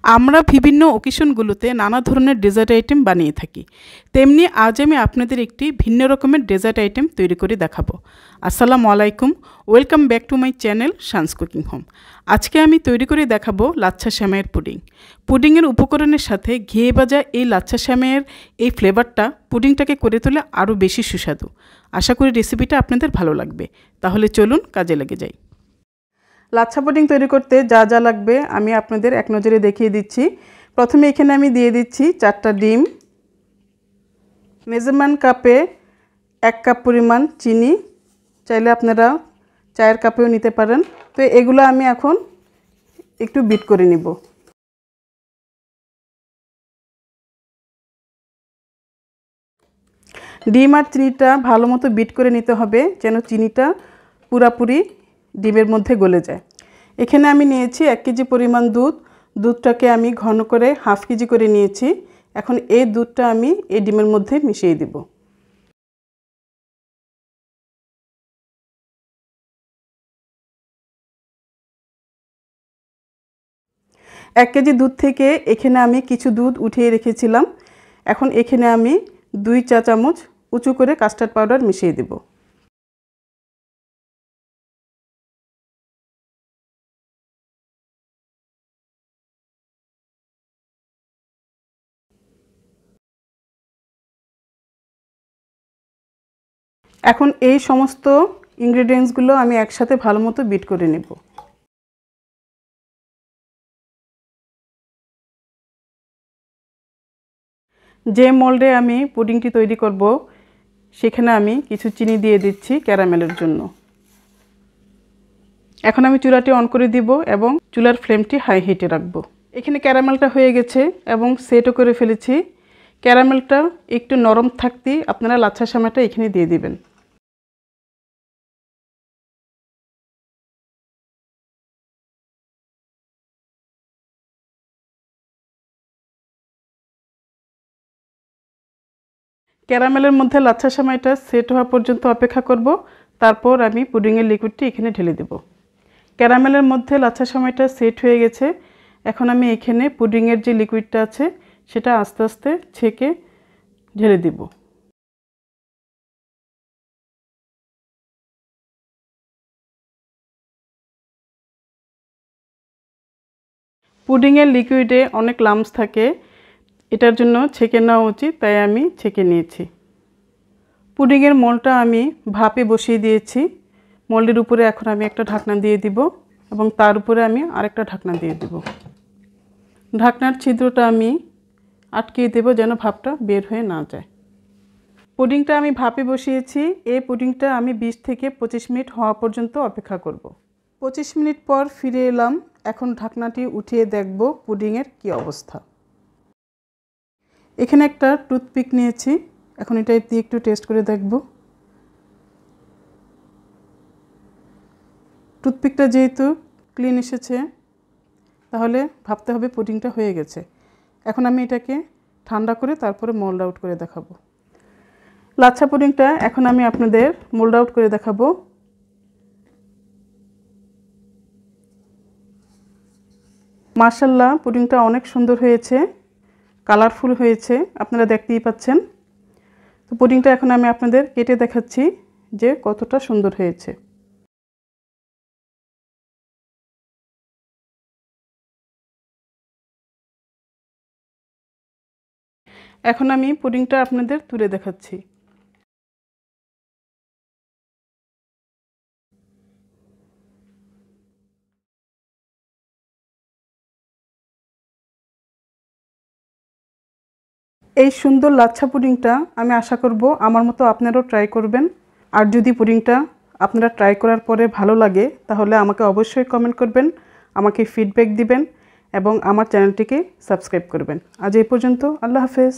আমরা বিভিন্ন অকেশনগুলোতে নানা ধরনের ডেজার্ট আইটেম বানিয়ে থাকি। তেমনি আজ আমি আপনাদের একটি ভিন্ন রকমের ডেজার্ট আইটেম তৈরি করে দেখাবো। আসসালামু আলাইকুম, welcome back to my channel Shan's cooking home. আজকে আমি তৈরি করে দেখাবো লাচ্ছা সেমাইয়ের পুডিং। পুডিংয়ের উপকরণের সাথে ঘিয়ে ভাজা এই লাচ্ছা সেমাইয়ের এই ফ্লেভারটা পুডিংটাকে করে তোলে আরও বেশি সুস্বাদু। আশা করি রেসিপিটা আপনাদের ভালো লাগবে। তাহলে চলুন কাজে লেগে যাই। লাচ্ছা পুডিং তৈরি করতে যা যা লাগবে আমি আপনাদের এক নজরে দেখিয়ে দিচ্ছি। প্রথমে এখানে আমি দিয়ে দিচ্ছি 4টা ডিম, মেজারমেন্ট কাপে 1 কাপ পরিমাণ চিনি, চাইলে আপনারা চায়ের কাপেও নিতে পারেন। তো এগুলো আমি এখন একটু বিট করে নিব। ডিম আর চিনিটা ভালো মতো বিট করে নিতে হবে, যেন চিনিটা পুরাপুরি ডিমের মধ্যে গলে যায়। এখানে আমি নিয়েছি 1 কেজি পরিমাণ দুধ। দুধটাকে আমি ঘন করে হাফ কেজি করে নিয়েছি। এখন এই দুধটা আমি এই ডিমের মধ্যে মিশিয়ে দিব। এক কেজি দুধ থেকে এখানে আমি কিছু দুধ উঠিয়ে রেখেছিলাম। এখন এখানে আমি 2 চা চামচ উঁচু করে কাস্টার্ড পাউডার মিশিয়ে দেব। এখন এই সমস্ত ইনগ্রেডিয়েন্টসগুলো আমি একসাথে ভালো মতো বিট করে নেব। যে মোল্ডে আমি পুডিংটি তৈরি করব সেখানে আমি কিছু চিনি দিয়ে দিচ্ছি ক্যারামেলের জন্য। এখন আমি চুলাটি অন করে দিব এবং চুলার ফ্লেমটি হাই হিটে রাখবো। এখানে ক্যারামেলটা হয়ে গেছে এবং সেটও করে ফেলেছি। ক্যারামেলটা একটু নরম থাকতেই আপনারা লাচ্ছা সেমাইটা এখানে দিয়ে দিবেন। ক্যারামেলের মধ্যে লাচ্ছা সেমাইটা সেট হওয়া পর্যন্ত অপেক্ষা করব। তারপর আমি পুডিংয়ের লিকুইডটি এখানে ঢেলে দেব। ক্যারামেলের মধ্যে লাচ্ছা সেমাইটা সেট হয়ে গেছে। এখন আমি এখানে পুডিংয়ের যে লিকুইডটা আছে সেটা আস্তে আস্তে ছেঁকে ঢেলে দেব। পুডিংয়ের লিকুইডে অনেক লাম্পস থাকে, এটার জন্য ছেঁকে নেওয়া উচিত, তাই আমি ছেঁকে নিয়েছি। পুডিংয়ের মোল্ডটা আমি ভাপে বসিয়ে দিয়েছি। মোল্ডের উপরে এখন আমি একটা ঢাকনা দিয়ে দিব এবং তার উপরে আমি আরেকটা ঢাকনা দিয়ে দেব। ঢাকনার ছিদ্রটা আমি আটকিয়ে দেব যেন ভাপটা বের হয়ে না যায়। পুডিংটা আমি ভাপে বসিয়েছি। এই পুডিংটা আমি 20 থেকে 25 মিনিট হওয়া পর্যন্ত অপেক্ষা করব। 25 মিনিট পর ফিরে এলাম। এখন ঢাকনাটি উঠিয়ে দেখব পুডিংয়ের কী অবস্থা। এখানে একটা টুথপিক নিয়েছি, এখন এটা দিয়ে একটু টেস্ট করে দেখব। টুথপিকটা যেহেতু ক্লিন এসেছে তাহলে ভাবতে হবে পুডিংটা হয়ে গেছে। এখন আমি এটাকে ঠান্ডা করে তারপরে মোল্ড আউট করে দেখাবো। লাচ্ছা পুডিংটা এখন আমি আপনাদের মোল্ড আউট করে দেখাবো। মাশাআল্লাহ, পুডিংটা অনেক সুন্দর হয়েছে, কালারফুল হয়েছে, আপনারা দেখতেই পাচ্ছেন। তো পুডিংটা এখন আমি আপনাদের কেটে দেখাচ্ছি যে কতটা সুন্দর হয়েছে। এখন আমি পুডিংটা আপনাদের তুলে দেখাচ্ছি। এই সুন্দর লাচ্ছা পুডিংটা আমি আশা করব আমার মতো আপনারাও ট্রাই করবেন। আর যদি পুডিংটা আপনারা ট্রাই করার পরে ভালো লাগে তাহলে আমাকে অবশ্যই কমেন্ট করবেন, আমাকে ফিডব্যাক দিবেন এবং আমার চ্যানেলটিকে সাবস্ক্রাইব করবেন। আজ এই পর্যন্ত, আল্লাহ হাফেজ।